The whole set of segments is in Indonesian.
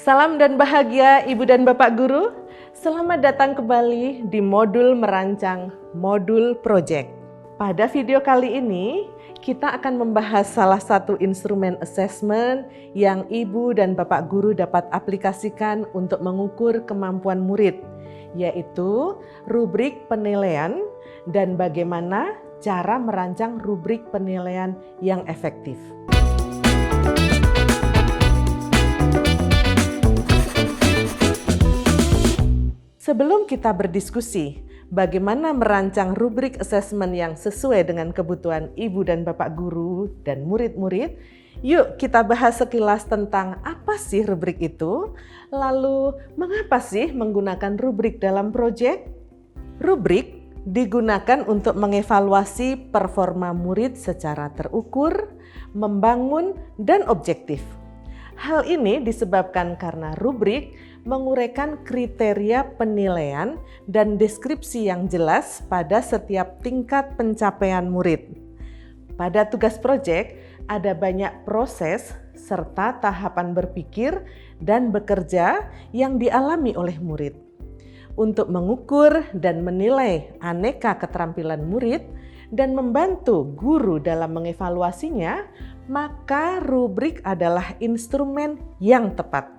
Salam dan bahagia Ibu dan Bapak Guru. Selamat datang kembali di modul merancang modul project. Pada video kali ini, kita akan membahas salah satu instrumen assessment yang Ibu dan Bapak Guru dapat aplikasikan untuk mengukur kemampuan murid, yaitu rubrik penilaian dan bagaimana cara merancang rubrik penilaian yang efektif. Sebelum kita berdiskusi bagaimana merancang rubrik assessment yang sesuai dengan kebutuhan Ibu dan Bapak Guru dan murid-murid, yuk kita bahas sekilas tentang apa sih rubrik itu, lalu mengapa sih menggunakan rubrik dalam proyek? Rubrik digunakan untuk mengevaluasi performa murid secara terukur, membangun, dan objektif. Hal ini disebabkan karena rubrik menguraikan kriteria penilaian dan deskripsi yang jelas pada setiap tingkat pencapaian murid. Pada tugas proyek ada banyak proses serta tahapan berpikir dan bekerja yang dialami oleh murid. Untuk mengukur dan menilai aneka keterampilan murid dan membantu guru dalam mengevaluasinya, maka rubrik adalah instrumen yang tepat.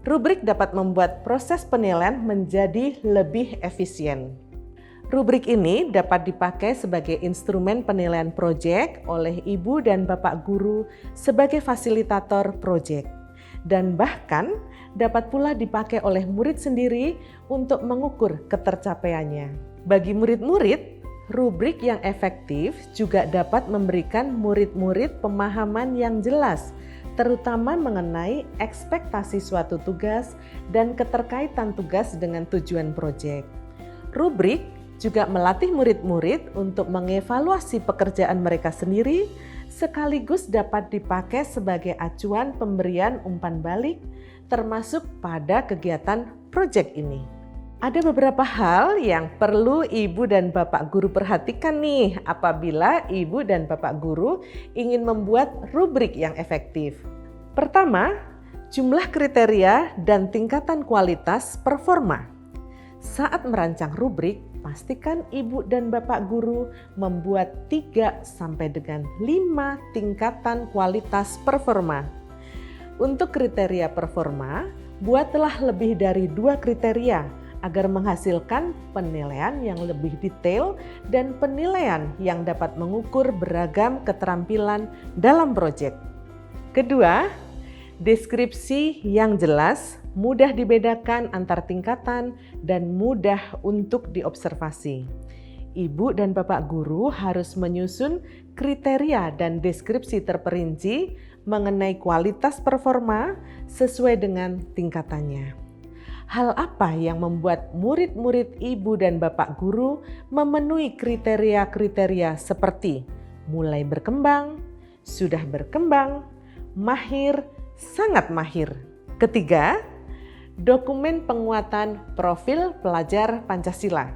Rubrik dapat membuat proses penilaian menjadi lebih efisien. Rubrik ini dapat dipakai sebagai instrumen penilaian proyek oleh Ibu dan Bapak Guru sebagai fasilitator proyek, dan bahkan dapat pula dipakai oleh murid sendiri untuk mengukur ketercapaiannya. Bagi murid-murid, rubrik yang efektif juga dapat memberikan murid-murid pemahaman yang jelas, terutama mengenai ekspektasi suatu tugas dan keterkaitan tugas dengan tujuan proyek. Rubrik juga melatih murid-murid untuk mengevaluasi pekerjaan mereka sendiri, sekaligus dapat dipakai sebagai acuan pemberian umpan balik, termasuk pada kegiatan proyek ini. Ada beberapa hal yang perlu Ibu dan Bapak Guru perhatikan nih apabila Ibu dan Bapak Guru ingin membuat rubrik yang efektif. Pertama, jumlah kriteria dan tingkatan kualitas performa. Saat merancang rubrik, pastikan Ibu dan Bapak Guru membuat 3 sampai dengan 5 tingkatan kualitas performa. Untuk kriteria performa, buatlah lebih dari 2 kriteria agar menghasilkan penilaian yang lebih detail dan penilaian yang dapat mengukur beragam keterampilan dalam proyek. Kedua, deskripsi yang jelas, mudah dibedakan antar tingkatan dan mudah untuk diobservasi. Ibu dan Bapak Guru harus menyusun kriteria dan deskripsi terperinci mengenai kualitas performa sesuai dengan tingkatannya. Hal apa yang membuat murid-murid Ibu dan Bapak Guru memenuhi kriteria-kriteria seperti mulai berkembang, sudah berkembang, mahir, sangat mahir? Ketiga, dokumen penguatan profil pelajar Pancasila.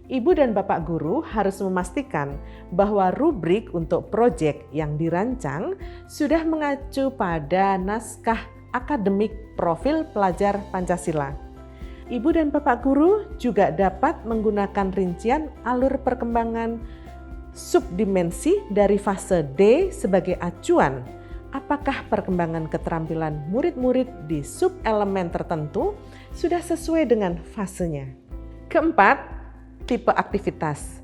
Ibu dan Bapak Guru harus memastikan bahwa rubrik untuk proyek yang dirancang sudah mengacu pada naskah akademik profil pelajar Pancasila. Ibu dan Bapak Guru juga dapat menggunakan rincian alur perkembangan subdimensi dari fase D sebagai acuan apakah perkembangan keterampilan murid-murid di sub-elemen tertentu sudah sesuai dengan fasenya. Keempat, tipe aktivitas.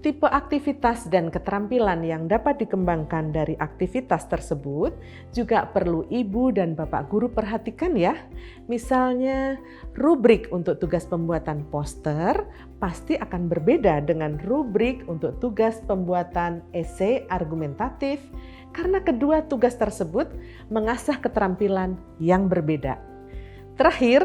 Tipe aktivitas dan keterampilan yang dapat dikembangkan dari aktivitas tersebut juga perlu Ibu dan Bapak Guru perhatikan ya. Misalnya, rubrik untuk tugas pembuatan poster pasti akan berbeda dengan rubrik untuk tugas pembuatan esai argumentatif karena kedua tugas tersebut mengasah keterampilan yang berbeda. Terakhir,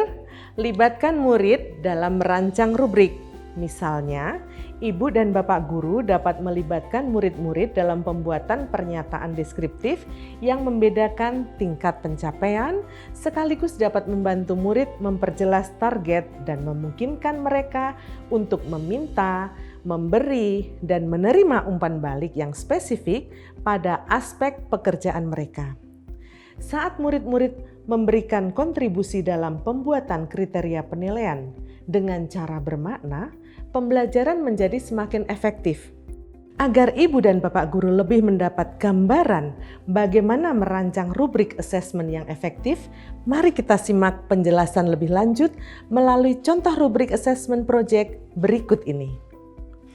libatkan murid dalam merancang rubrik. Misalnya, Ibu dan Bapak Guru dapat melibatkan murid-murid dalam pembuatan pernyataan deskriptif yang membedakan tingkat pencapaian, sekaligus dapat membantu murid memperjelas target dan memungkinkan mereka untuk meminta, memberi, dan menerima umpan balik yang spesifik pada aspek pekerjaan mereka. Saat murid-murid memberikan kontribusi dalam pembuatan kriteria penilaian. Dengan cara bermakna, pembelajaran menjadi semakin efektif. Agar ibu dan bapak guru lebih mendapat gambaran bagaimana merancang rubrik assessment yang efektif, mari kita simak penjelasan lebih lanjut melalui contoh rubrik assessment project berikut ini.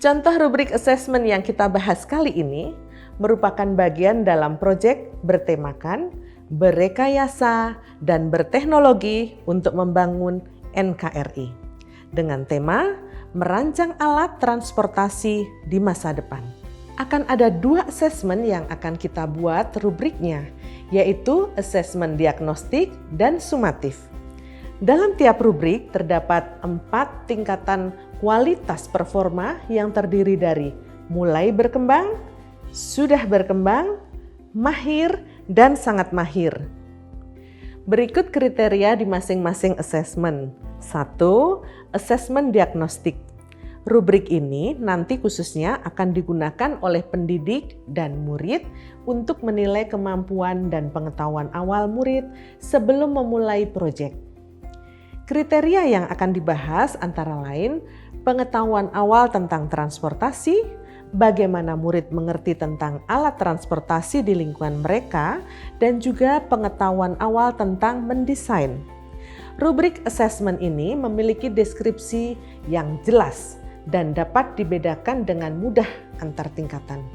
Contoh rubrik assessment yang kita bahas kali ini merupakan bagian dalam proyek bertemakan, berekayasa, dan berteknologi untuk membangun NKRI. Dengan tema merancang alat transportasi di masa depan. Akan ada 2 asesmen yang akan kita buat rubriknya, yaitu asesmen diagnostik dan sumatif. Dalam tiap rubrik terdapat 4 tingkatan kualitas performa yang terdiri dari mulai berkembang, sudah berkembang, mahir, dan sangat mahir. Berikut kriteria di masing-masing asesmen. 1. Asesmen diagnostik. Rubrik ini nanti khususnya akan digunakan oleh pendidik dan murid untuk menilai kemampuan dan pengetahuan awal murid sebelum memulai proyek. Kriteria yang akan dibahas antara lain pengetahuan awal tentang transportasi, bagaimana murid mengerti tentang alat transportasi di lingkungan mereka, dan juga pengetahuan awal tentang mendesain. Rubrik assessment ini memiliki deskripsi yang jelas dan dapat dibedakan dengan mudah antar tingkatan.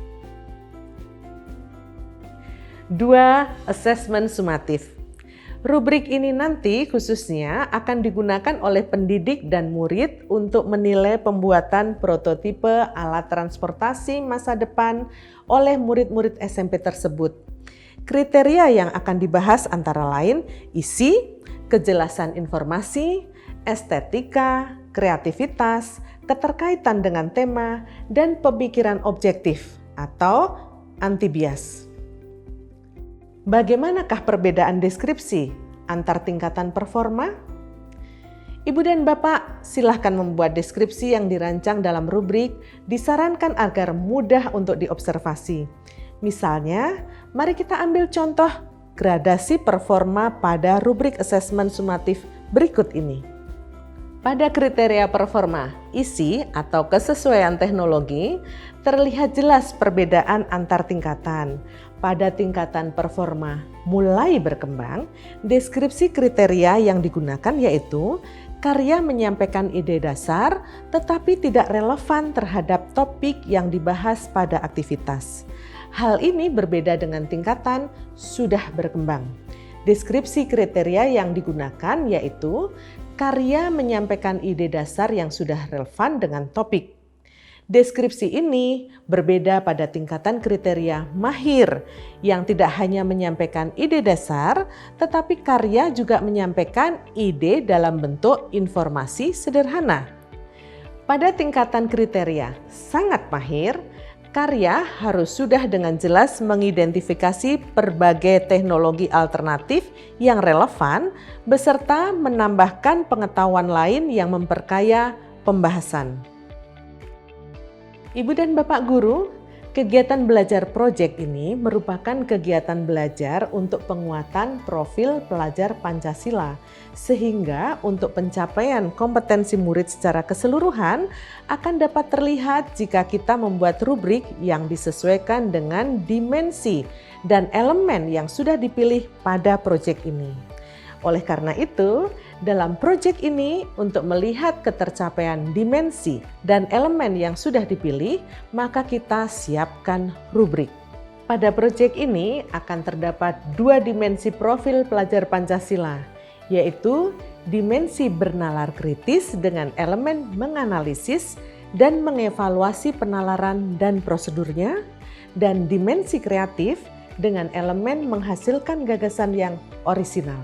2. Asesmen sumatif. Rubrik ini nanti khususnya akan digunakan oleh pendidik dan murid untuk menilai pembuatan prototipe alat transportasi masa depan oleh murid-murid SMP tersebut. Kriteria yang akan dibahas antara lain isi, kejelasan informasi, estetika, kreativitas, keterkaitan dengan tema, dan pemikiran objektif atau anti bias. Bagaimanakah perbedaan deskripsi antar tingkatan performa? Ibu dan Bapak silahkan membuat deskripsi yang dirancang dalam rubrik, disarankan agar mudah untuk diobservasi. Misalnya, mari kita ambil contoh gradasi performa pada rubrik asesmen sumatif berikut ini. Pada kriteria performa, isi atau kesesuaian teknologi, terlihat jelas perbedaan antar tingkatan. Pada tingkatan performa mulai berkembang, deskripsi kriteria yang digunakan yaitu karya menyampaikan ide dasar tetapi tidak relevan terhadap topik yang dibahas pada aktivitas. Hal ini berbeda dengan tingkatan sudah berkembang. Deskripsi kriteria yang digunakan yaitu karya menyampaikan ide dasar yang sudah relevan dengan topik. Deskripsi ini berbeda pada tingkatan kriteria mahir yang tidak hanya menyampaikan ide dasar, tetapi karya juga menyampaikan ide dalam bentuk informasi sederhana. Pada tingkatan kriteria sangat mahir, karya harus sudah dengan jelas mengidentifikasi berbagai teknologi alternatif yang relevan beserta menambahkan pengetahuan lain yang memperkaya pembahasan. Ibu dan Bapak guru, kegiatan belajar proyek ini merupakan kegiatan belajar untuk penguatan profil pelajar Pancasila, sehingga untuk pencapaian kompetensi murid secara keseluruhan akan dapat terlihat jika kita membuat rubrik yang disesuaikan dengan dimensi dan elemen yang sudah dipilih pada proyek ini. Oleh karena itu, dalam proyek ini untuk melihat ketercapaian dimensi dan elemen yang sudah dipilih, maka kita siapkan rubrik. Pada proyek ini akan terdapat 2 dimensi profil pelajar Pancasila, yaitu dimensi bernalar kritis dengan elemen menganalisis dan mengevaluasi penalaran dan prosedurnya, dan dimensi kreatif dengan elemen menghasilkan gagasan yang orisinal.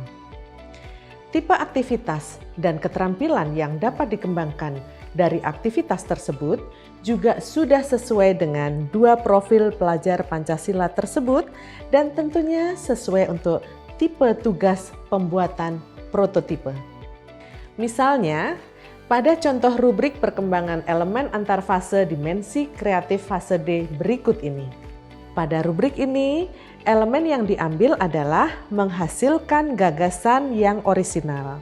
Tipe aktivitas dan keterampilan yang dapat dikembangkan dari aktivitas tersebut juga sudah sesuai dengan 2 profil pelajar Pancasila tersebut dan tentunya sesuai untuk tipe tugas pembuatan prototipe. Misalnya, pada contoh rubrik perkembangan elemen antar fase dimensi kreatif fase D berikut ini. Pada rubrik ini, elemen yang diambil adalah menghasilkan gagasan yang orisinal.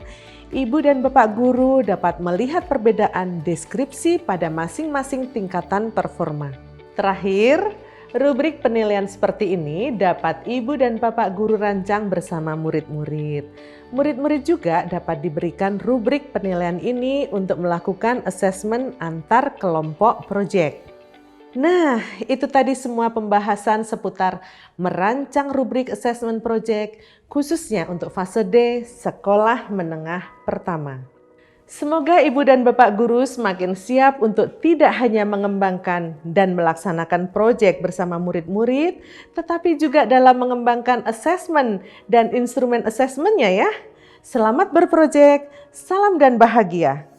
Ibu dan Bapak guru dapat melihat perbedaan deskripsi pada masing-masing tingkatan performa. Terakhir, rubrik penilaian seperti ini dapat Ibu dan Bapak guru rancang bersama murid-murid. Murid-murid juga dapat diberikan rubrik penilaian ini untuk melakukan asesmen antar kelompok proyek. Nah, itu tadi semua pembahasan seputar merancang rubrik assessment project, khususnya untuk fase D, sekolah menengah pertama. Semoga Ibu dan Bapak guru semakin siap untuk tidak hanya mengembangkan dan melaksanakan proyek bersama murid-murid, tetapi juga dalam mengembangkan assessment dan instrumen assessment-nya ya. Selamat berprojek, salam dan bahagia.